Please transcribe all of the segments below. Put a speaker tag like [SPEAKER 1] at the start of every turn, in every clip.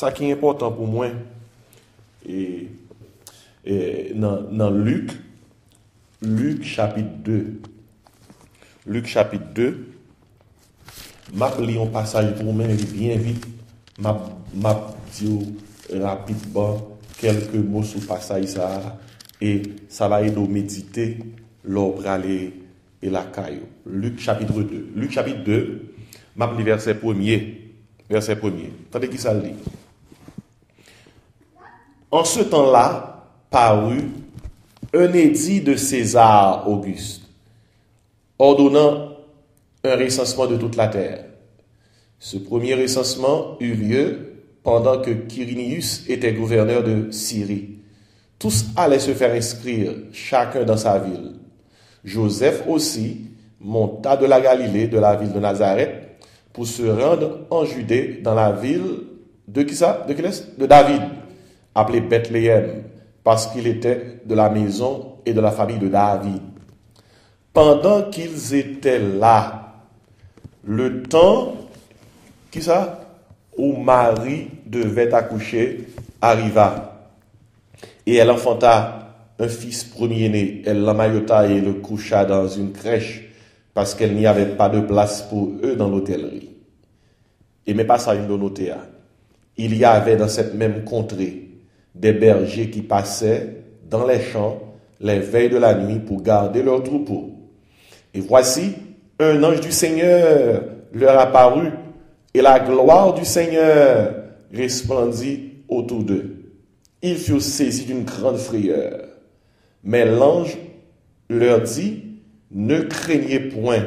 [SPEAKER 1] ça qui est important pour moi, et, dans Luc chapitre 2. Luc chapitre 2, m'a lu un passage pour moi bien vite, m'a dit rapidement quelques mots sur le passage ça, et ça va aider à méditer lors aller et la caillou. Luc chapitre 2. Luc chapitre 2, m'a lu verset 1er. Verset 1er. Attendez qui ça dit. En ce temps-là, parut un édit de César Auguste, ordonnant un recensement de toute la terre. Ce premier recensement eut lieu pendant que Quirinius était gouverneur de Syrie. Tous allaient se faire inscrire, chacun dans sa ville. Joseph aussi monta de la Galilée, de la ville de Nazareth, pour se rendre en Judée, dans la ville de qui ça? De David, appelé Bethléem, parce qu'il était de la maison et de la famille de David. Pendant qu'ils étaient là, le temps, qui ça? Où Marie devait accoucher arriva. Et elle enfanta un fils premier-né. Elle l'emmaillota et le coucha dans une crèche, parce qu'elle n'y avait pas de place pour eux dans l'hôtellerie. Et mais pas ça, une noté. Il y avait dans cette même contrée des bergers qui passaient dans les champs les veilles de la nuit pour garder leurs troupeaux. Et voici, un ange du Seigneur leur apparut, et la gloire du Seigneur resplendit autour d'eux. Ils furent saisis d'une grande frayeur. Mais l'ange leur dit, ne craignez point,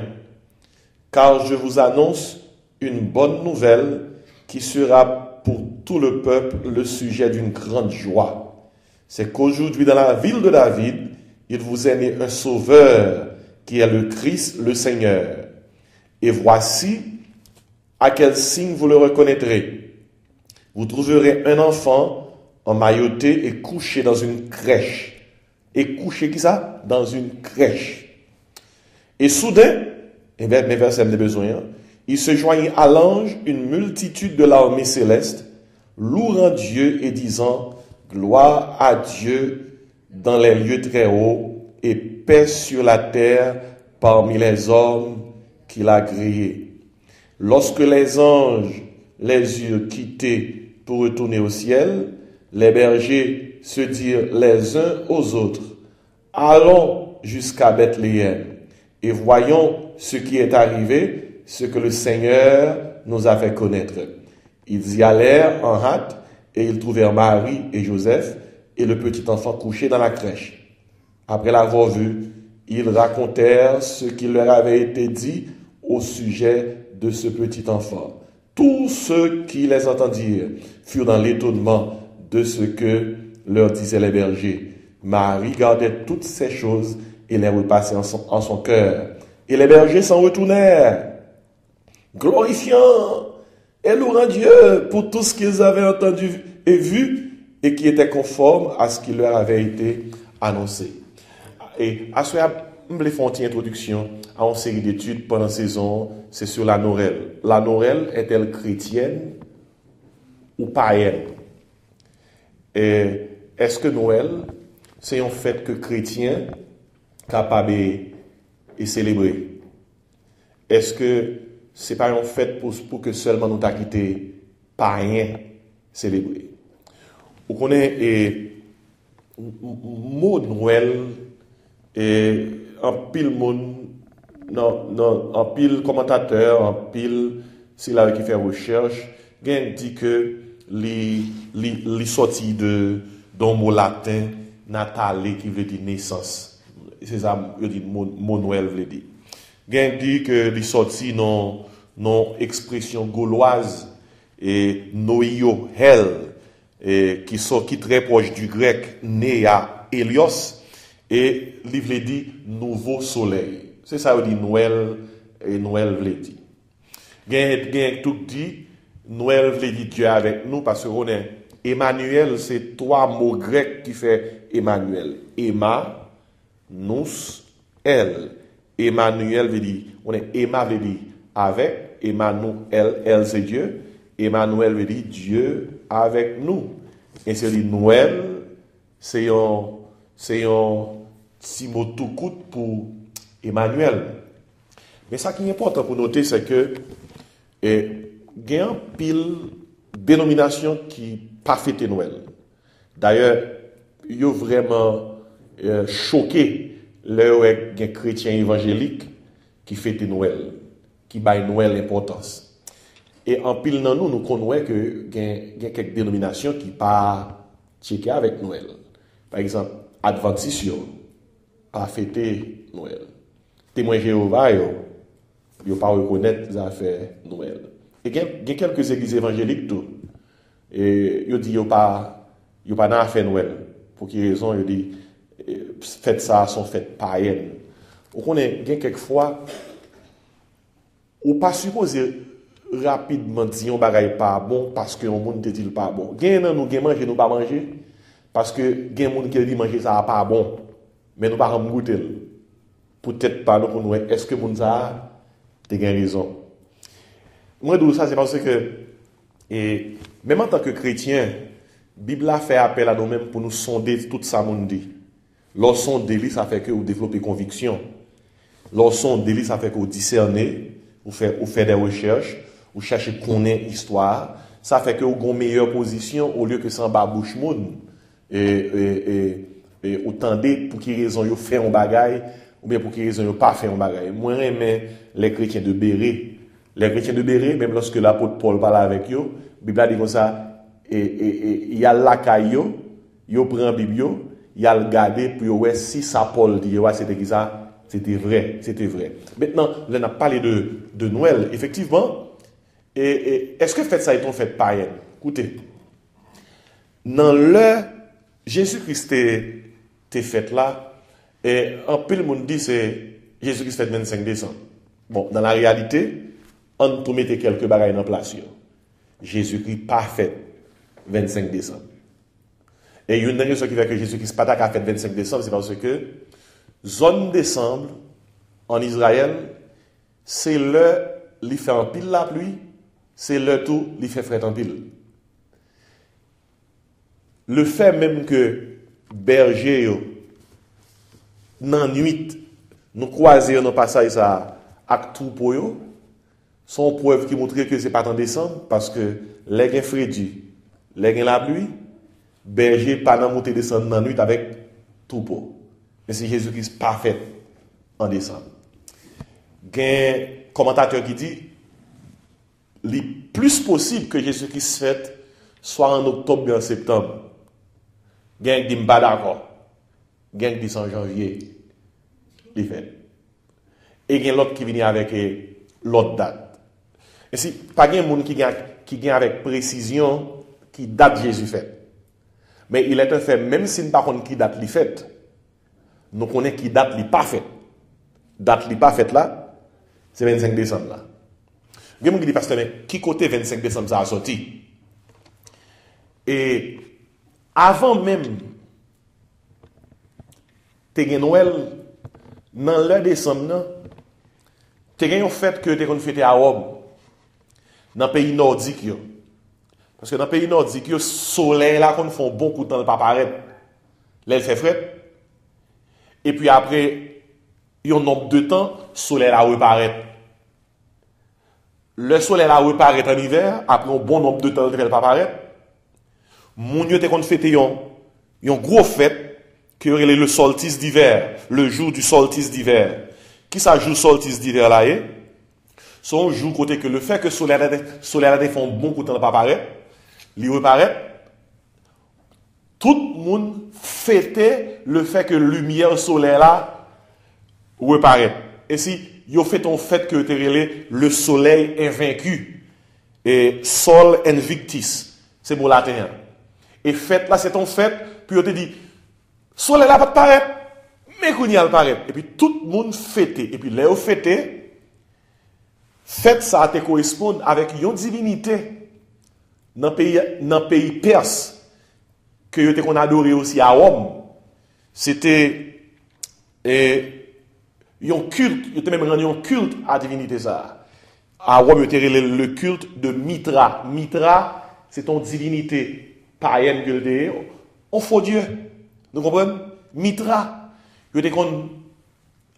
[SPEAKER 1] car je vous annonce une bonne nouvelle qui sera pour tout le peuple le sujet d'une grande joie. C'est qu'aujourd'hui, dans la ville de David, il vous est né un sauveur qui est le Christ, le Seigneur. Et voici à quel signe vous le reconnaîtrez. Vous trouverez un enfant emmailloté et couché dans une crèche. Et couché qui ça? Dans une crèche. Et soudain, et bien, mes versets me besoin, il se joignit à l'ange une multitude de l'armée céleste, louant Dieu et disant, gloire à Dieu dans les lieux très hauts et paix sur la terre parmi les hommes qu'il a créés. Lorsque les anges les eurent quittés pour retourner au ciel, les bergers se dirent les uns aux autres, allons jusqu'à Bethléem et voyons ce qui est arrivé, ce que le Seigneur nous a fait connaître. Ils y allèrent en hâte et ils trouvèrent Marie et Joseph et le petit enfant couché dans la crèche. Après l'avoir vu, ils racontèrent ce qui leur avait été dit au sujet de ce petit enfant. Tous ceux qui les entendirent furent dans l'étonnement de ce que leur disaient les bergers. Marie gardait toutes ces choses et les repassait en son cœur. Et les bergers s'en retournèrent, glorifiant et louant Dieu pour tout ce qu'ils avaient entendu et vu et qui était conforme à ce qui leur avait été annoncé. Et à ce moment, je vais faire une introduction à une série d'études pendant la saison, c'est sur la Noël. La Noël est-elle chrétienne ou païenne? Et est-ce que Noël, c'est un fait que chrétien capable de célébrer? Est-ce que c'est pas un fait pour que seulement nous t'a quitté païen célébrer? Vous connaissez le mot Noël et en pile monde, en pile commentateur, en pile c'est là qui fait recherche, il dit que les sorti d'un mot latin natale qui veut dire naissance. C'est ça que dit mot Noël veut dire. Il dit que les sorti non expression gauloise et noio hel et qui très proche du grec néa hélios. Et l'ivre dit nouveau soleil. C'est ça que dit Noël et Noël veut dire. Gen tout dit Noël veut dire Dieu avec nous parce que on est Emmanuel, c'est trois mots grecs qui fait Emmanuel. Emma, nous, elle. Emmanuel veut dire on est Emma veut dire avec, Emmanuel, elle c'est Dieu. Emmanuel veut dire Dieu avec nous. Et c'est Noël, c'est un petit mot tout court pour Emmanuel. Mais ça qui est important pour noter, c'est que il y a une pile dénomination qui pas fêté Noël. D'ailleurs, ils ont vraiment choqué les chrétiens évangéliques qui fêtent Noël, qui baillent Noël l'importance. Et en pile dans nous connaissons que il y a quelques dénominations qui pas checker avec Noël. Par exemple, Adventistes pas fêter Noël. Témoins Jéhovah yo pas reconnaître les affaires Noël. Et il y a quelques églises évangéliques tout. Et yo dit yo pas dans affaire Noël. Pour quelle raison yo dit fête ça sont fêtes païennes. On connaît quelquefois ou pas supposé rapidement dire un bagay pas bon parce que on monde te dit pas bon. Gen nan nous gen manger nous pas manger parce que gen monde qui dit manger ça pas bon mais nous pas goûter. Peut-être pas nous pour est-ce que monde ça te gen raison. Moi d'où ça c'est parce que et même en tant que chrétien, Bible a fait appel à nous-mêmes pour nous sonder tout ça monde dit. Lorsqu'on délit ça fait que vous développez conviction. Lorsqu'on délit ça fait que vous discernez, vous faites des recherches, vous cherchez connaître l'histoire, ça fait que vous avez une meilleure position au lieu que sans babouche moun et autant pour qui raison vous fait un bagay ou bien pour qui raison vous pas fait un bagay. Moi j'aime les chrétiens de Béret. Les chrétiens de Béret, même lorsque l'apôtre Paul parle avec eux, la Bible a dit comme ça, il y a la caillou, il prend la Bible, il y a le garder pour voir si ça Paul dit, c'était ça, c'était vrai. Maintenant, on a parlé de Noël, effectivement. Est-ce que fête ça est une fête païenne? Écoutez, dans le Jésus-Christ est fait là, et en peu le monde dit c'est Jésus-Christ fait 25 décembre. Bon, dans la réalité, on peut mettre quelques bagailles en place. Jésus-Christ pas fait 25 décembre. Et une raison qui fait que Jésus-Christ pas fait 25 décembre, c'est parce que zone décembre en Israël, c'est le il fait en pile la pluie, c'est le tout il fait fret en pile. Le fait même que berger dans nuit nous croiser dans passage ça avec troupeau yo sont preuve qui montre que c'est pas en décembre parce que les gens frédi, les gens la pluie, berger pas dans monter descendre dans nuit avec troupeau. Mais c'est Jésus-Christ pas fait en décembre. Un commentateur qui dit le plus possible que Jésus-Christ fait soit en octobre ou en septembre. Gen qui dit pas d'accord. Gen qui dit en janvier. Il fait. Et gen l'autre qui vient avec l'autre date. Et si pas gen monde qui gagne avec précision qui date Jésus fait. Mais il est un fait même si nous pas connaît qui date li fait. Nous connaissons qui date li pas fait. Date li pas fait là, c'est 25 décembre là. Il y a des gens qui disent pasteur mais qui côté 25 décembre ça a sorti. Et avant même te gen Noël dans le décembre te gen une fête que te kon fêter à Rome. Dans pays nordique yo. Parce que dans pays nordique yo soleil là qu'on font beaucoup de temps pas paraître. Là il fait frais. Et puis après un nombre de temps soleil là reparaît. Le soleil là reparaît en hiver, après un bon nombre de temps il pas paraître. Moun yo te kon fêter yon gros fête qui est le solstice d'hiver, le jour du solstice d'hiver. Qui ça joue solstice d'hiver là est? Son jour côté que le fait que le soleil font beaucoup de temps pas paraître, il reparaît. Tout le monde fêtait le fait que la lumière solaire là reparaît. Et si yo fait ton fait que le soleil invaincu et sol invictus, c'est mon latin. Et fête là c'est ton fête, puis on te dit soleil là pas paraître, mais qu'on y a paraît. Et puis tout le monde fêtait. Et puis là on fêtait, fête ça te correspond avec une divinité dans pays perse que yo te qu'on adorait aussi à Rome. C'était un culte, yo te même rendu un culte à divinité ça. À Rome yo te le culte de Mitra. Mitra c'est ton divinité païenne que le on faux Dieu. Nous comprenons? Mitra. Vous avez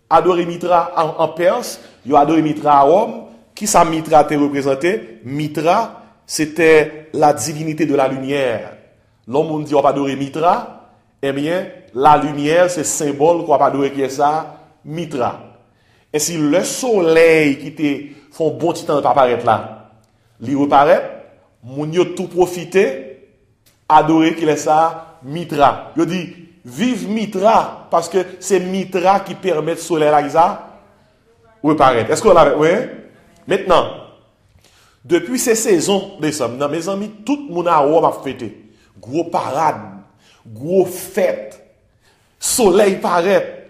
[SPEAKER 1] adoré Mitra en Perse, vous avez adoré Mitra à Rome. Qui ça Mitra te représenté? Mitra, c'était la divinité de la lumière. L'homme dit on va adorer Mitra, eh bien, la lumière, c'est symbole qu'on va adorer qui est ça? Mitra. Et si le soleil qui te font bon petit temps de pas apparaître là, il reparaît, moun yo tout profiter, adorer qu'il est ça? Mitra. Yo dit, vive Mitra, parce que c'est Mitra qui permet le soleil là, ça, reparaître. Est-ce qu'on l'a, oui? Maintenant, depuis ces saisons, mes amis, tout le monde a Rome a fêté. Gros parade, gros fête, soleil paraît.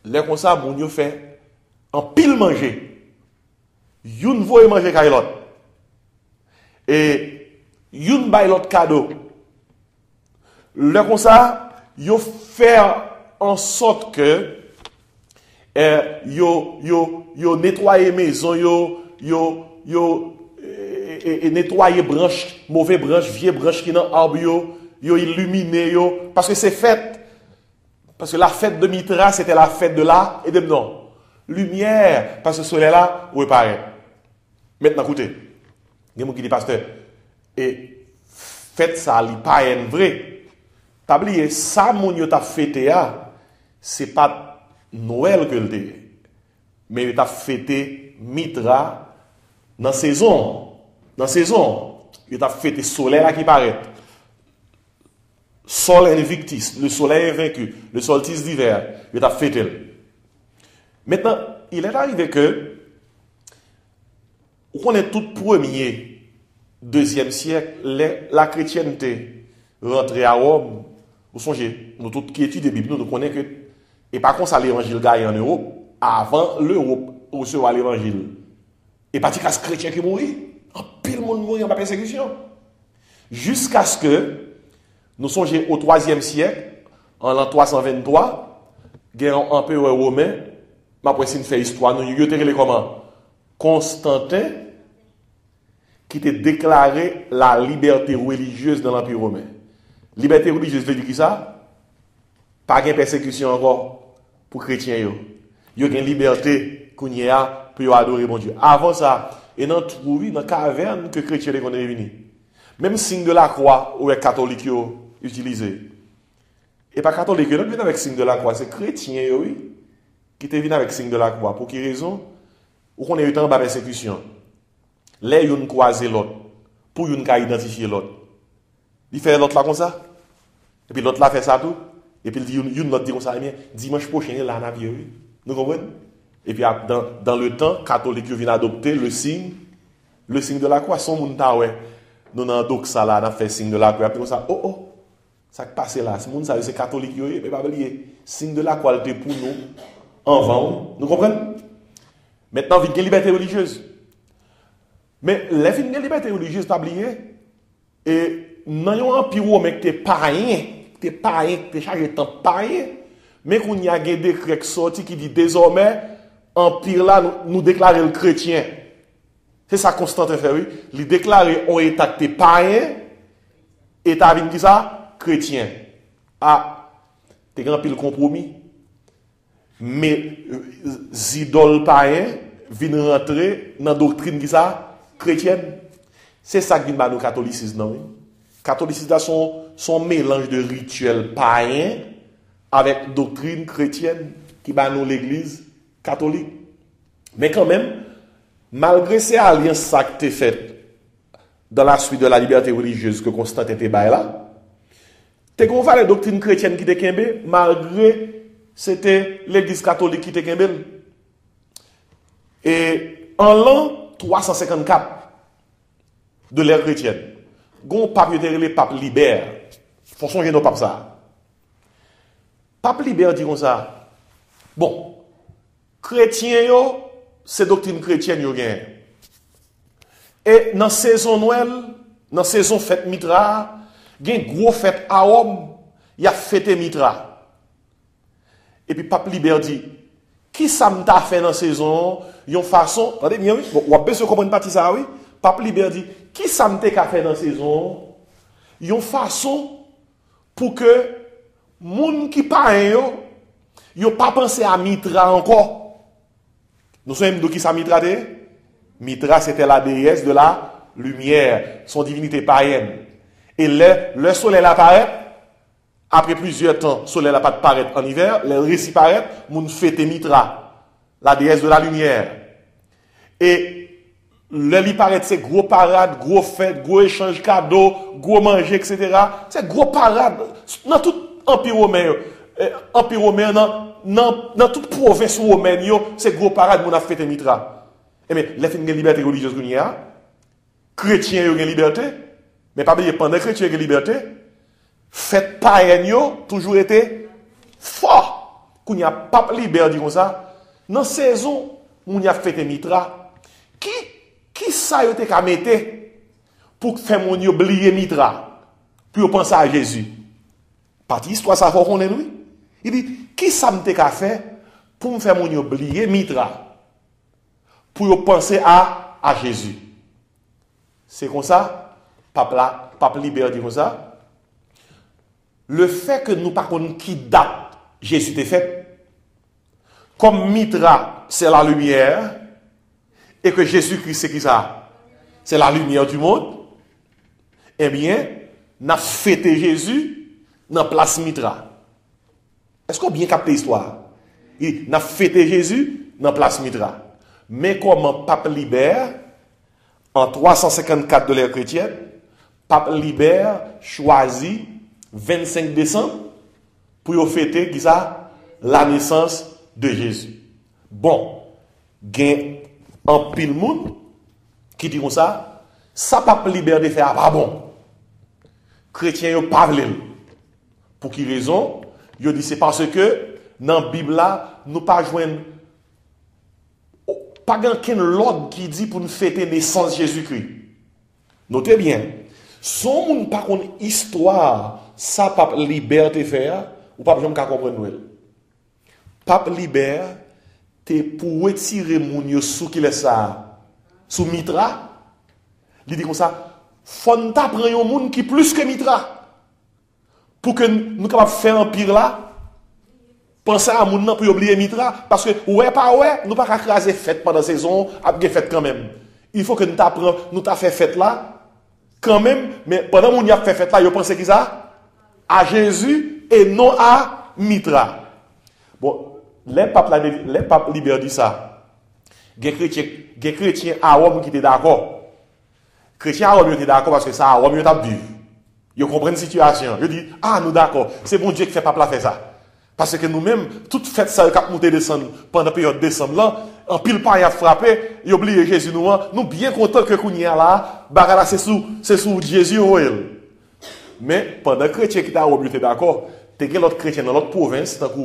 [SPEAKER 1] Là, comme ça, mon yo fait en pile manger. Youn voye manger kay l'autre. Et youn bay l'autre cadeau. Là, comme ça, yo faire en sorte que yo nettoyer maison, yo nettoyer branche, mauvais branche, vieille branche qui dans arbre yo illuminer parce que c'est fête. Parce que la fête de Mitra, c'était la fête de la et de non. Lumière, parce que le soleil là, reparaît. Maintenant, écoutez, il y a des gens qui disent, pasteur, et fête ça, li pas un vrai. T'as oublié, ça, mon yo t'a fêté, c'est pas Noël que le dit, mais il t'a fêté Mitra dans saison. Dans saison, il t'a fêté soleil là qui paraît. Sol invictus, le soleil invaincu, le solstice d'hiver, il a fêté. Maintenant, il est arrivé que, on est tout premier, deuxième siècle, la chrétienté rentrée à Rome. Vous songez, nous tous qui étudient la Bible, nous connaissons que, et par contre, ça l'évangile gagne en Europe, avant l'Europe recevoir l'évangile. Et pas de chrétien qui mourit, en pile monde mourit en persécution. Jusqu'à ce que, nous songeons au 3e siècle, en l'an 323, il y a un empereur romain, ma précise fait histoire, nous avons comment? Constantin, qui a déclaré la liberté religieuse dans l'Empire romain. Liberté religieuse veut dire qui ça? Pas de persécution encore pour les chrétiens. Il y a une liberté qu'on y a pour adorer mon Dieu. Avant ça, et dans la caverne que les chrétiens sont venus. Même signe de la croix, ou les catholiques utilisé. Et pas catholique, ils viennent avec signe de la croix. C'est chrétien, oui, qui te viennent avec signe de la croix. Pour quelle raison? Ou qu'on ait eu temps de persécution. Là, ils ont croisé l'autre. Pour qu'ils aient identifié l'autre. Il fait l'autre là comme ça. Et puis l'autre là fait ça tout. Et puis il l'autre dit comme ça. Dimanche prochain, là, on a vu, oui. Nous comprenez? Et puis dans le temps, catholique viennent adopter le signe de la croix. Son monde ouais. Nous avons ça là, on a fait signe de la croix. Et puis comme ça, oh. Ça qui passe là, c'est catholique, mais pas oublier. Signe de la qualité pour nous, en vent. Nous comprenons? Maintenant, il y a une liberté religieuse. Mais la fin de la liberté religieuse, tu as oublié. Et dans un empire où tu es païen, tu es chargé de temps païen, mais qu'on y a des décrets qui sortent qui dit désormais, empire là, nous déclarer le chrétien. C'est ça Constantin fait, oui. Il déclarer on état que tu es païen, et tu as dit ça? Chrétien. T'es grand pile compromis. Mais idoles païens viennent rentrer dans la doctrine qui ça chrétienne. C'est ça qui vient de nous catholicisme, non? Catholicisme son mélange de rituels païens avec doctrine chrétienne qui va nous l'église catholique. Mais quand même, malgré ces alliances qui étaient faites dans la suite de la liberté religieuse que Constantin était là, t'es qu'on va la doctrine chrétienne qui était kembe, malgré c'était l'église catholique qui était kembe. Et en l'an 354 de l'ère chrétienne, gon pape était le pape Libère. Faut songer nos papes ça. Pape Libère dit comme ça. Bon, chrétien yo, c'est doctrine chrétienne yo gen. Et dans saison Noël, dans saison fête Mitra, gen gros fête à Rome, il y a fêté Mitra. Et puis pape Libère dit, qui ça m'a fait dans saison, yon façon, attendez bien oui, bon, on peut se comprendre partie ça oui. Pape Libère dit, qui ça me fait dans la saison? Une façon pour que moun qui pas yo pas pensé à Mitra encore. Nous savons de qui ça Mitra était? Mitra c'était la déesse de la lumière, son divinité païenne. Et le soleil apparaît, après plusieurs temps, le soleil n'a pas de paraître en hiver, le récit paraît, moun fête Mitra, la déesse de la lumière. Et le lit paraît, c'est gros parade, gros fête, gros échange cadeaux, gros manger, etc. C'est gros parade. Dans tout empire romain, dans toute province romaine, c'est gros parade, moun a fête Mitra. Et bien, les fins de liberté religieuse qu'on y a, chrétiens ont une liberté, mais pas oublier, pendant que chrétiens ont une liberté, fête païenne toujours été fort. Qu'on y a pas libéré, dit comme ça. Dans la saison où on y a fête Mitra, qui ça y a été qu'à mettre pour faire mon oublier Mitra, pour penser à Jésus? Partie histoire, ça faut qu'on ait, oui. Il dit, qui ça me qu'à faire pour me faire mon oublier Mitra? Pour penser à Jésus. C'est comme ça, pape libère dit comme ça. Le fait que nous ne savons pas qui date Jésus était fait, comme Mitra, c'est la lumière, et que Jésus-Christ, c'est qui ça? C'est la lumière du monde. Eh bien, nous avons fêté Jésus dans la place Mitra. Est-ce qu'on a bien capté l'histoire? Nous avons fêté Jésus dans la place Mitra. Mais comment Pape Libère, en 354 de l'ère chrétienne, Pape Libère choisit 25 décembre pour fêter qui ça? La naissance de Jésus. Bon, il y a un pile monde qui dit comme ça Pape Libère de faire pas bon. Chrétiens yo pas vle. Pour qui raison? Yo dit c'est parce que dans la Bible là, nous pas joindre pas quelqu'un l'ordre qui dit pour nous fêter la naissance de Jésus-Christ. Notez bien, son moun pas une histoire, ça Pape Libère te faire, ou pas jamais comprendre Noël. Pape Libère te pour retirer moun yo sous qui laisse ça, sous Mitra. Il dit comme ça, faut ta prendre un moun qui plus que Mitra. Pour que nous capable faire un pire là. Pensez à moun nan pour oublier Mitra parce que nous pas craser fête pendant la saison, après fête quand même. Il faut que nous t'apprend, nous t'a fait fête là quand même, mais pendant qu'on y a fait fête là, yo pensez qui ça? À Jésus et non à Mitra. Bon, les papes libères dit ça. Des chrétiens à Rome qui étaient d'accord. Chrétiens à Rome étaient d'accord parce que ça à Rome yo t'a vu. Ils comprennent la situation. Ils disent nous d'accord, c'est bon Dieu qui fait pape là faire ça. Parce que nous-mêmes, toute fête ça cap monter descendre pendant la période décembre là, en pile pas y a frappé, y oublié Jésus nous bien contents que qu'on y a là, bagala c'est sous Jésus Noël. Mais pendant que chrétien qui t'a oublié d'accord, t'es l'autre chrétien dans l'autre province, tant que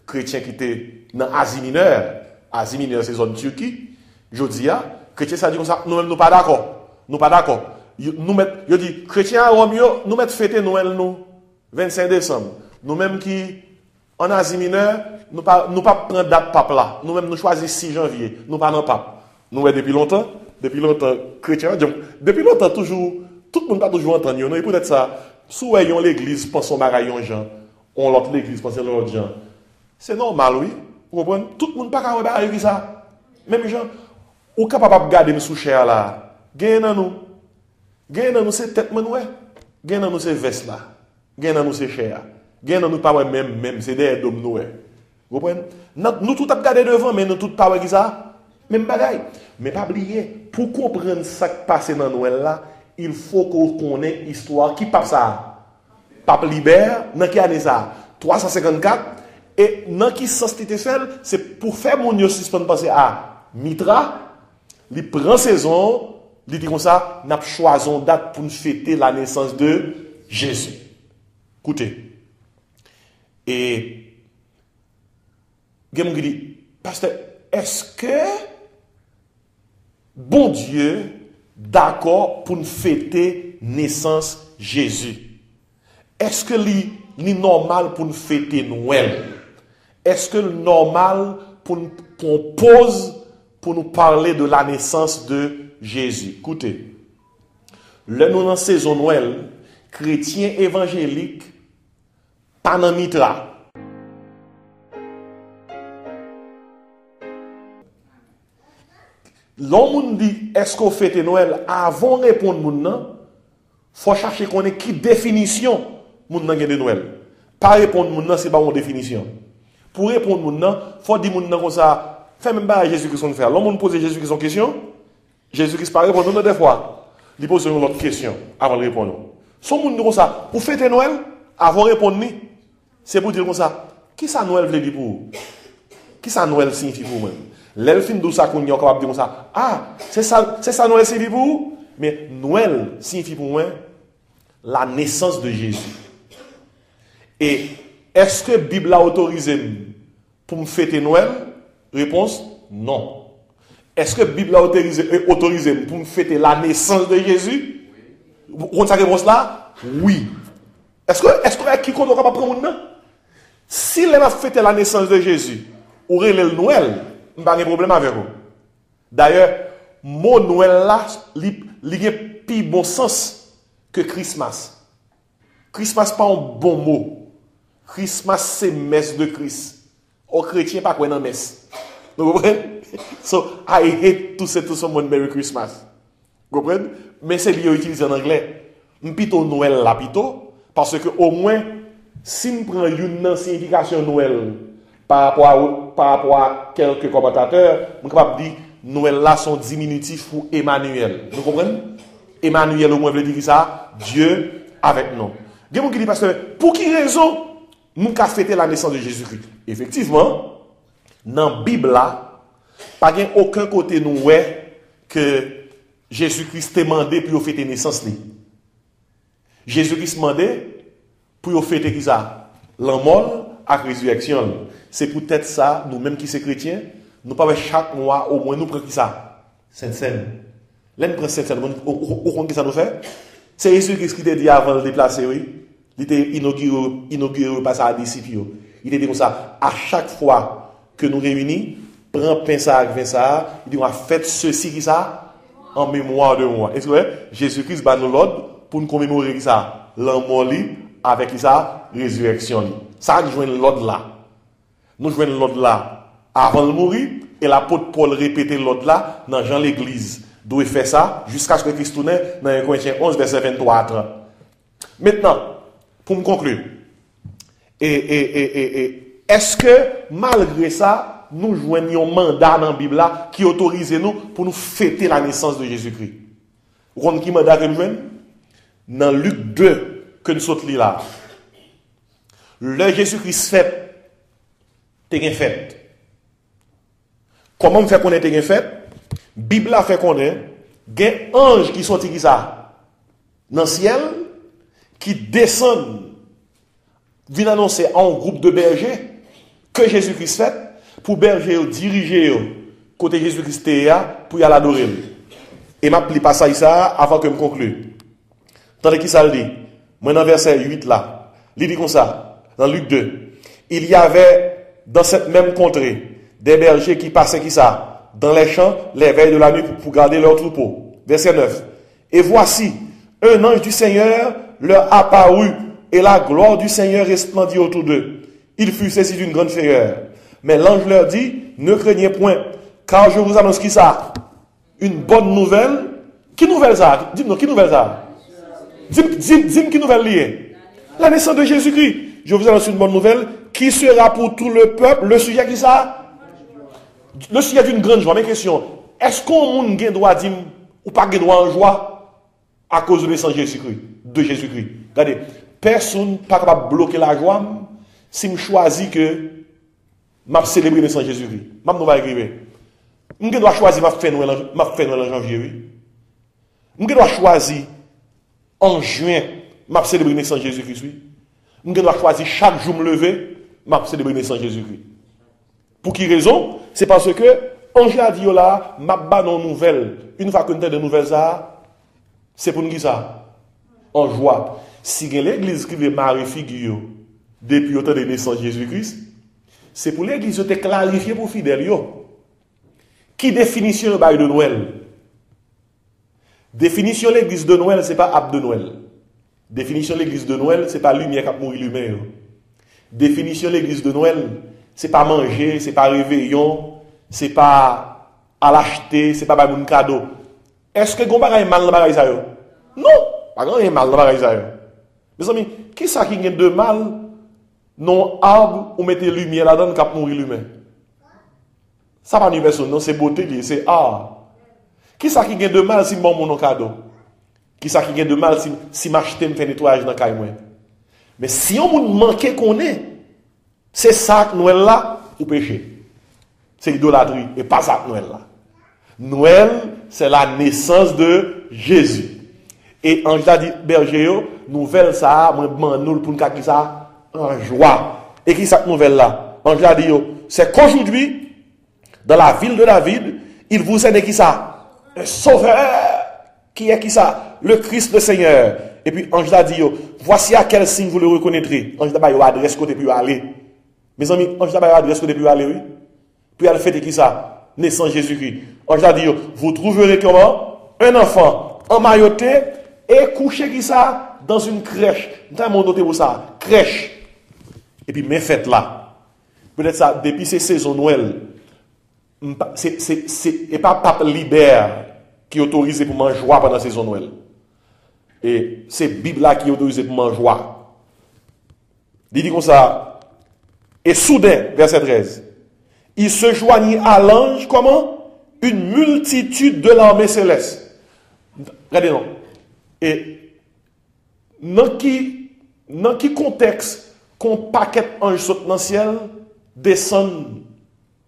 [SPEAKER 1] chrétien qui était dans Asie mineure. Asie mineure c'est zone Turquie. Jodia, chrétien ça dit comme ça, nous pas d'accord. Nous pas d'accord. Nous met yo dit chrétien à Rome nous mettre fêter Noël nous 25 décembre. Nous-mêmes qui en Asie mineure, nous pas prendre date pape là. Nous-mêmes nous choisissons 6 janvier. Nous pas non pape. Nous depuis longtemps, chrétien, depuis longtemps toujours, tout le monde pas toujours entendu. Et peut-être ça, sous ayons l'église, pensons marayon Jean, on l'autre l'église, pensons l'autre Jean. C'est normal, oui. Vous comprenez? Tout le monde pas capable d'arriver ça. Même gens, ou capable de garder sous chair là. Gagne dans nous c'est tête manoué. Gagne dans nous c'est veste là. Gagne dans nous c'est chair. Gagne dans nous pas même c'est des dom nous. Vous comprenez? Nous tout a regardé devant mais nous tout pas qui ça. Même bagaille. Mais pas oublier, pour comprendre ça qui passe dans Noël là, il faut qu'on connaisse l'histoire qui passe ça. Pape Libère, dans quelle année ça? 354. Et dans qui sens était fait, c'est pour faire mon yo suspend penser à Mitra, il prend saison, il dit comme ça, n'a choisi une date pour nous fêter la naissance de Jésus. Écoutez. Et Gem dit, pasteur, est-ce que bon Dieu d'accord pour nous fêter naissance Jésus? Est-ce que c'est normal pour nous fêter Noël? Est-ce que c'est normal pour qu'on pose pour nous parler de la naissance de Jésus? Écoutez, le nous dans saison Noël, chrétien évangélique, pas dans mitra. L'homme dit, est-ce qu'on fête Noël? Avant de répondre, il faut chercher qu'on ait qui définition de Noël. Pas répondre, c'est pas une définition. Pour répondre, il faut dire comme ça, fais même pas Jésus-Christ qu'on fait. L'homme pose Jésus-Christ une question, Jésus-Christ pas répondre des fois. Il pose une autre question avant de répondre. Son monde comme ça, pour fêter Noël, avant de répondre, c'est pour dire comme ça, qui ça Noël veut dire pour vous? Qui ça Noël signifie pour vous? L'elfin d'où ça qu'on est capable de dire comme ça, ah, c'est ça Noël signifie pour vous? Mais Noël signifie pour moi la naissance de Jésus. Et est-ce que la Bible a autorisé pour me fêter Noël? Réponse, non. Est-ce que la Bible a autorisé pour me fêter la naissance de Jésus? Vous comprenez cette réponse-là? Oui. Est-ce que qui compte capable prendre maintenant? Si les a fêté la naissance de Jésus, ou le Noël, il n'y a pas de problème avec vous. D'ailleurs, le mot Noël là, il a plus bon sens que Christmas. Christmas pas un bon mot. Christmas c'est messe de Christ. Aux chrétiens pas quoi dans messe. Vous comprenez? So I hate to say to someone Merry Christmas. Vous comprenez? Mais c'est lié utilisé en anglais. Plutôt Noël là plutôt parce que au moins si on prend une signification Noël par rapport à quelques commentateurs, on est capable de dire Noël là sont diminutifs pour Emmanuel. Vous comprenez? Emmanuel au moins veut dire ça, Dieu avec nous. Il y a des gens qui disent parce que pour quelle raison nous avons fêté la naissance de Jésus-Christ? Effectivement, dans la Bible là, pas aucun côté nous que Jésus-Christ t'a demandé pour fêter la naissance. Jésus-Christ demandé pour fêter qui ça? La mort et la résurrection. C'est peut-être ça, nous-mêmes qui sommes chrétiens, nous pas chaque mois au moins nous prenons qui ça? Sainte-Seine. L'un prend Sainte-Seine. Au fond, qui ça nous fait? C'est Jésus-Christ qui t'a dit avant de déplacer, oui. Il t'a inauguré le passage à disciples. Il t'a dit comme ça, à chaque fois que nous réunissons, prends pain ça avec vin ça, il dit, on a fait ceci qui ça, en mémoire de moi. Est-ce que Jésus-Christ va nous l'ordre pour nous commémorer qui ça? L'amour avec qui ça? Résurrection. Ça, nous jouons l'ordre là. Nous jouons l'ordre là avant de mourir, et l'apôtre Paul répétait l'ordre là dans Jean l'Église. D'où il fait ça jusqu'à ce que Christ tourne dans 1 Corinthiens 11, verset 23 à 30. Maintenant, pour me conclure, est-ce que malgré ça, nous joignons un mandat dans la Bible là qui autorise nous pour nous fêter la naissance de Jésus-Christ? Vous comprenez qui mandat que nous joignons? Dans Luc 2, que nous sommes là. Le Jésus-Christ fête, t'es une fête. Comment on fait qu'on ait une fête? Bible a fait qu'on ait des anges qui sont qui ça dans le ciel, qui descendent, viennent annoncer à un groupe de bergers que Jésus-Christ fait, pour berger diriger côté Jésus-Christ pour y aller adorer. Et m'a pris pas ça avant que je conclue. Tandis qu'il ça le dit, moi dans verset 8 là, il dit comme ça, dans Luc 2, il y avait dans cette même contrée des bergers qui passaient qui ça dans les champs, les veilles de la nuit pour garder leur troupeau. Verset 9. Et voici, un ange du Seigneur leur apparut, et la gloire du Seigneur resplendit autour d'eux. Ils furent saisis d'une grande frayeur. Mais l'ange leur dit, ne craignez point, car je vous annonce qui ça? Une bonne nouvelle. Qui nouvelle ça? Dis-moi, qui nouvelle ça? Dis-moi qui nouvelle liée? La naissance de Jésus-Christ. Je vous annonce une bonne nouvelle, qui sera pour tout le peuple, le sujet qui ça? Le sujet d'une grande joie. Mais question, est-ce qu'on a un droit dire ou pas un droit en joie à cause de la naissance de Jésus-Christ? Regardez, personne n'est pas capable de bloquer la joie si je choisis que je célébrer la naissance de Jésus-Christ. Je ne vais pas écrire. Je dois choisir de faire Noël en janvier. Je dois choisir en juin de célébrer la naissance de Jésus-Christ. Je dois choisir chaque jour me lever de célébrer la naissance de Jésus-Christ. Pour qui raison? C'est parce que, Angèle a dit là, m'a pas de nouvelles. Une fois qu'on a de nouvelles, c'est pour nous qui ça? En joie. Si l'église qui veut Marie figure depuis le temps de naissance de Jésus-Christ, c'est pour l'église de clarifier pour fidèles. Qui définition le bail de Noël? Définition de l'église de Noël, c'est pas Ab de Noël. Définition de l'église de Noël, c'est pas lumière qui a mouru lui-même. Définition de l'église de Noël, c'est pas manger, c'est pas réveillon, c'est pas à l'acheter, c'est pas pas un cadeau. Est-ce que gon bagay mal dans bagay ça yo? Non, pas grand mal dans bagay ça yo. Mes amis, qui ça qui gagne de mal non arbre ou mettez lumière là-dedans qui a mouru lui-même? Ça pas une personne, non, c'est beauté, c'est art. Qui ça qui gagne de mal si bon mon cadeau? Qui ça qui gagne de mal si m'acheter me fait nettoyage dans caille moi? Mais si on manque qu'on est, c'est ça que Noël là ou péché. C'est idolâtrie et pas ça que Noël là. Noël, c'est la naissance de Jésus. Et ange a dit berger nouvelle ça, moi nous pour nous ça en joie. Et qui ça nouvelle là? Ange a dit c'est qu'aujourd'hui dans la ville de David, il vous est né qui ça? Un sauveur. Qui est qui ça? Le Christ le Seigneur. Et puis ange a dit voici à quel signe vous le reconnaîtrez. Ange a dit adresse côté puis aller. Mes amis, ange a dit adresse côté puis aller oui. Puis elle fait qui ça? Naissance Jésus-Christ. Ange a dit vous trouverez comment? Un enfant emmailloté et couché qui ça? Dans une crèche. Dans mon noté pour ça. Crèche. Et puis mes fêtes là. Peut-être ça depuis ces saisons Noël. C'est pas Pape Libère qui est autorisé pour manger joie pendant la saison Noël. Et c'est Bible là qui est autorisé pour manger joie. Il dit comme ça. Et soudain, verset 13. Il se joignit à l'ange, comment? Une multitude de l'armée céleste. Regardez non. Et dans qui contexte qu'on paquet ange saute dans le ciel, descend,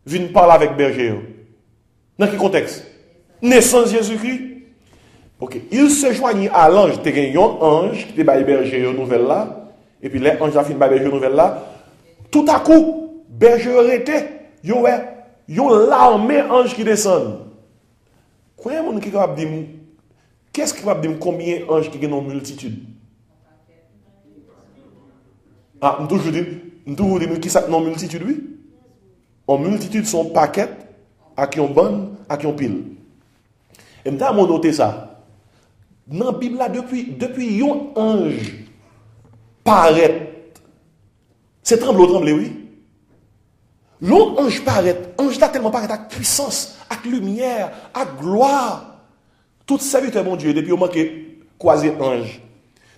[SPEAKER 1] vient parler avec berger? Dans quel contexte? Naissance Jésus-Christ. Ok. Il se joignit à l'ange. Il y a un ange qui est berger nouvelle là. Et puis l'ange a fini par berger nouvelle là. Tout à coup, berger arrêté. Yo l'armée ange qui descend. Combien de gens qui va dire qu'est-ce qui va dire combien d'anges qui ont une multitude? Ah, nous toujours dire qui ça une multitude oui? En multitude sont paquets à qui on bonne, à qui on pile. Et m'ta mon noter ça. Dans la Bible là depuis un ange paraît. C'est tremblé oui. L'ange paraît, ange là tellement paraît avec puissance, avec lumière, avec gloire. Tout serviteur mon Dieu depuis au manque croiser ange.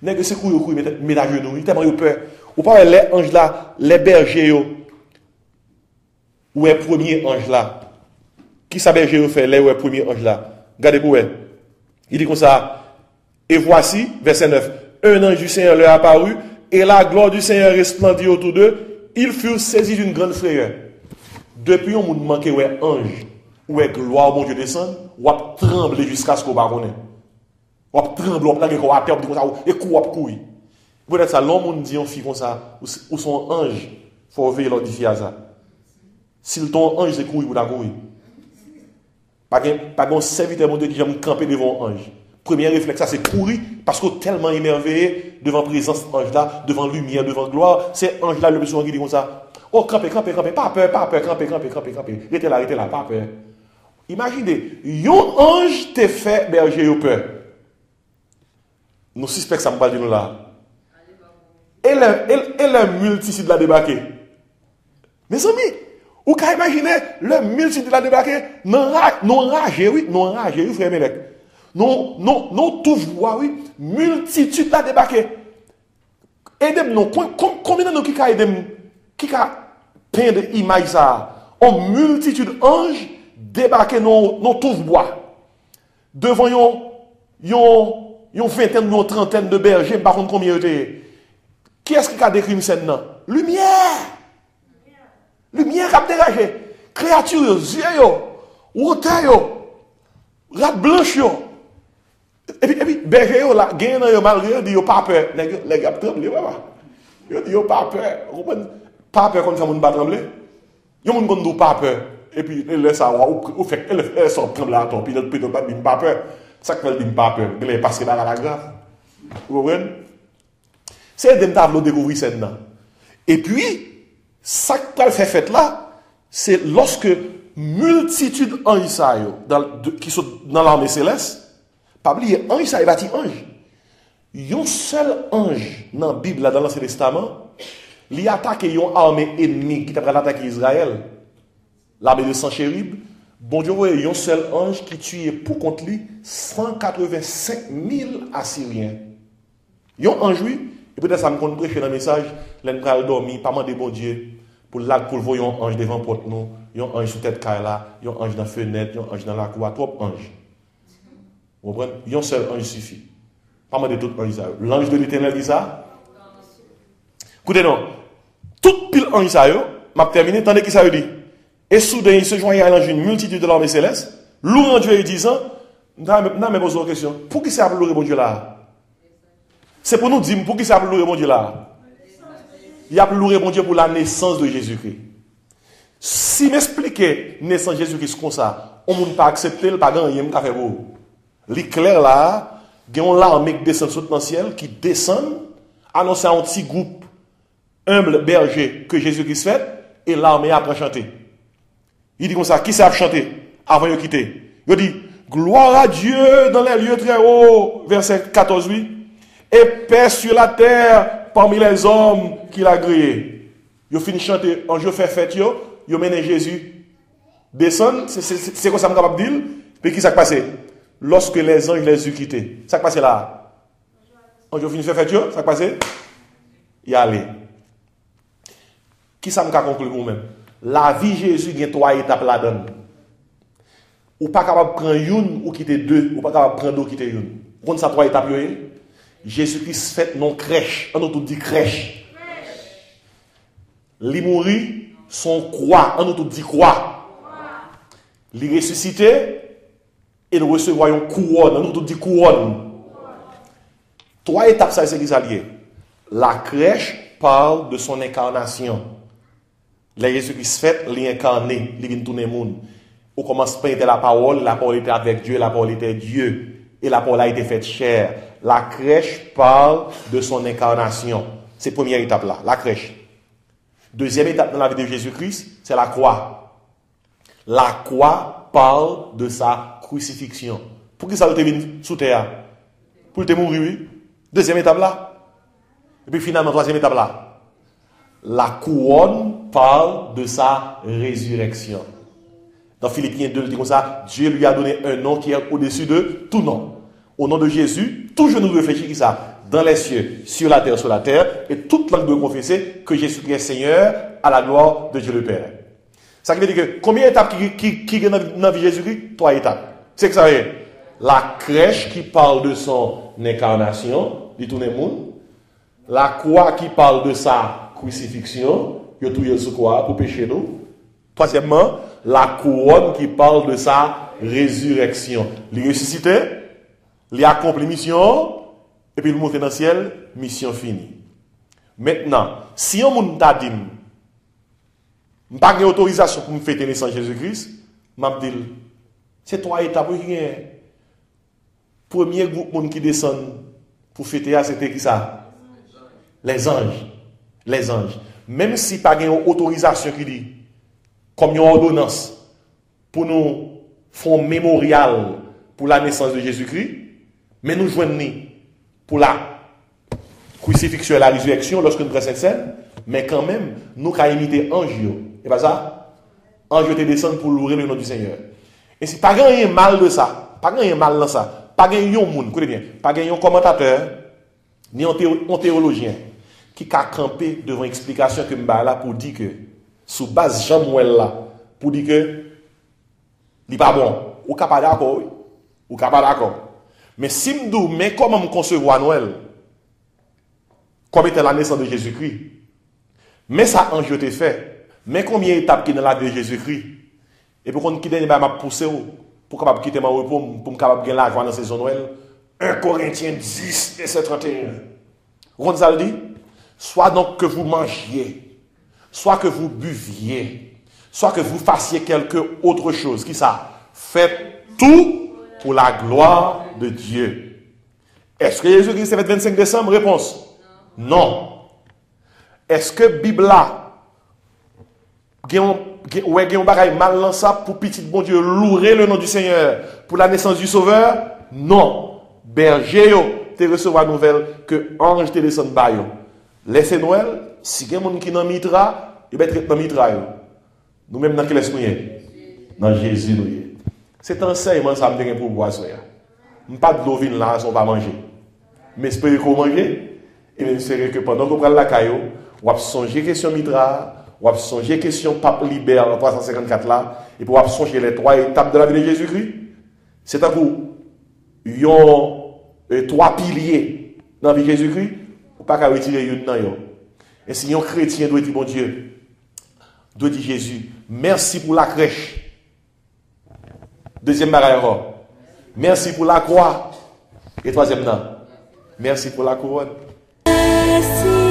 [SPEAKER 1] Nèg c'est couille met à genoux, tellement eu peur. Ou pas les anges là, les bergers yo. Ou est premier ange là. Qui ça berger fait les ou est premier ange là. Regardez pour elle. Il dit comme ça. Et voici, verset 9. Un ange du Seigneur leur apparut, et la gloire du Seigneur resplendit autour d'eux. Ils furent saisis d'une grande frayeur. Depuis, on nous manquait ouais ange, ouais gloire, mon Dieu descend, ou a tremblé jusqu'à ce qu'on va connaître. Ou a tremblé, on a terre, comme ça, et couille. Peut-être ça, l'homme dit on fille comme ça, ou son ange, faut veiller l'autre fille à ça. Si ton ange c'est couille, ou la couille. Pas un serviteur mon Dieu qui j'aime camper devant un ange. Premier réflexe, ça c'est courir parce qu'on est tellement émerveillé devant la présence de l'ange là, devant la lumière, devant la gloire. C'est l'ange là le plus souvent qui dit comme ça. Oh, camper, pas peur, camper. Restez là, pas peur. Imaginez, un ange te fait berger au peur. Nous suspectons ça me parle de nous là. Et la multitude l'a débarqué. Mes amis, vous pouvez imaginer, le multitude l'a débarqué, non enragé, frère Melek. Non, tout voix, oui, multitude l'a débarqué. Aidez-nous, combien de nous qui a peint l'image ça? En multitude ange débarqué non tout bois. Devant yon vingtaine, yon trentaine de bergers, par contre combien était? Qui est-ce qui a décrit une scène là? Lumière qui a dégagé. Créature, yeux, water, rat blanche. Et puis, berger, là, gagne dans malgré, dit, pas peur. Les gars tremblent, ils disent, pas peur. Pas peur comme ça, on ne va pas trembler. Ils n'ont pas peur. Et puis, ils laissent ça, ou fait, ils sont tremblés à toi, puis ils ne disent pas peur. Ça qui fait pas peur, parce que là, la grave. Vous comprenez? C'est des tableaux découvrir ça. Et puis, ça qui fait fête là, c'est lorsque multitude en Isaïe qui sont dans l'armée céleste, Pas oublier, ange, ça est bâti ange. Un seul ange dans la Bible, dans l'Ancien Testament, il attaque une armée ennemie qui t'a attaqué Israël. L'armée de Sanchérib. Bon Dieu, il y a un seul ange qui tue pour contre lui 185 000 Assyriens. Il y a un ange, oui. Et peut-être ça me compte prêcher dans le message, l'entrée dormir, pas demander bon Dieu, pour voir un ange devant porte nous, il y a un ange sous tête là, il y a un ange dans la fenêtre, il y a un ange dans la cour, trop anges. Vous comprenez? Il y a un seul ange suffit. Pas demander tout ange ça. L'ange de l'Éternel dit ça. Écoutez, non. Tout pile ange ça, m'a terminé, attendez qui ça veut dire. Et soudain, il se joignit à l'ange une multitude de l'armée céleste, louant Dieu et disant, non, mais pose une question, pour qui ça a loué mon Dieu là? C'est pour nous dire, pour qui ça a loué mon Dieu là? Il a loué mon Dieu pour la naissance de Jésus-Christ. Si m'expliquait naissance de Jésus-Christ comme ça, on ne peut pas accepter le pagan, il y a un fait beau. L'éclair là, il y a une armée qui descend dans le ciel, qui descend, annonce à un petit groupe humble berger que Jésus-Christ fait, et l'armée après chanter. Il dit comme ça, qui savent chanter avant de quitter? Il dit, gloire à Dieu dans les lieux très hauts, verset 14, oui, et paix sur la terre parmi les hommes qu'il a créés. Il finit de chanter, en jour fait fête, il mène Jésus, descend, c'est quoi ça me capable de dire? Puis qui s'est passé? Lorsque les anges les ont quittés, ça s'est passé là. En jour fini de faire fête, ça s'est passé? Il est allé. Qui ça me conclut vous-même? La vie Jésus, il y a 3 étapes là-dedans. Ou pas capable de prendre une ou quitter 2, ou pas capable de prendre 2 ou quitter une. Vous comprenez ça 3 étapes? Jésus-Christ fait non crèche. On nous dit crèche. Il mourit, son croix. On nous dit croix. Il ressuscité et nous recevons une couronne. On nous dit couronne. 3 étapes, ça c'est les alliés. La crèche parle de son incarnation. Là, Jésus-Christ fait l'incarné, il vient tourner le monde. Au commencement était la parole était avec Dieu, la parole était Dieu, et la parole a été faite chair. La crèche parle de son incarnation. C'est la première étape là, la crèche. Deuxième étape dans la vie de Jésus-Christ, c'est la croix. La croix parle de sa crucifixion. Pour qui ça le venu sous terre? Pour te mourir, oui. Deuxième étape là. Et puis finalement, troisième étape là. La couronne parle de sa résurrection. Dans Philippiens 2, il dit comme ça, Dieu lui a donné un nom qui est au-dessus de tout nom. Au nom de Jésus, tout genou réfléchit qui ça? Dans les cieux, sur la terre, et toute langue doit confesser que Jésus-Christ est Seigneur à la gloire de Dieu le Père. Ça veut dire que combien d'étapes qui dans la vie de Jésus-Christ? 3 étapes. C'est que ça veut dire la crèche qui parle de son incarnation, dit tout le monde. La croix qui parle de sa crucifixion, il y a tout sur quoi pour pécher nous. Troisièmement, la couronne qui parle de sa résurrection. Il ressuscité, il a accompli mission, et puis il monte dans le ciel, mission finie. Maintenant, si on moun t'a dit, je n'ai pas d'autorisation pour me fêter naissance de Jésus-Christ, je dis, c'est 3 étapes qui sont. Premier groupe qui descend pour fêter, c'était qui ça? Les anges. Les anges. Même si pas une autorisation qui dit, comme une ordonnance, pour nous faire un mémorial pour la naissance de Jésus-Christ, mais nous joignons pour la crucifixion et la résurrection lorsque nous prenons cette scène, mais quand même, nous avons imité ange. Et pas ça? Ange te descend pour louer le nom du Seigneur. Et si pas grand mal de ça, pas grand mal dans ça, pas grand monde, écoutez bien, pas grand commentateur, ni un théologien, qui a campé devant l'explication que je là pour dire que, sous base Jean-Mouel là, pour dire que, il n'est pas bon. Ou pas d'accord, oui. Ou pas d'accord. Mais si je dis, mais comment me concevoir Noël? Comme était la naissance de Jésus-Christ? Mais ça, ange te fait. Mais combien d'étapes qui est dans la vie de Jésus-Christ? Et pour qu'on quitte, m'a poussé pour capable quitter mon repos, pour me capable gagner l'argent dans la saison Noël. 1 Corinthiens 10, verset 31. Vous comprenez ça le dit? Soit donc que vous mangiez, soit que vous buviez, soit que vous fassiez quelque autre chose. Qui ça? Faites tout pour la gloire de Dieu. Est-ce que Jésus-Christ s'est fait 25 décembre? Réponse. Non. Est-ce que Bible là, il y a un bagage mal dans ça pour petit bon Dieu louer le nom du Seigneur pour la naissance du Sauveur? Non. berger yo te recevoir nouvelle que ange te descend ba yo. Laissez Noël, si quelqu'un qui dans mitra, il va être dans mitra yo. Nous même dans quel esprit dans Jésus nous. C'est enseignement ça me donne pour boire ça. Pas de l'eau vin là, on va manger. Mais espérer qu'on manger et espérer que pendant qu'on prend la caillou, on va songer question mitra, on va songer question pape libère en 354 là et pour songer les trois étapes de la vie de Jésus-Christ. C'est un coup yon trois piliers dans la vie de Jésus-Christ, ou pas qu'à retirer une dans yo. Et si un chrétien doit dire bon Dieu, doit dire Jésus, merci pour la crèche. Deuxième bagaille, merci pour la croix. Et troisième, non, merci pour la couronne. Merci.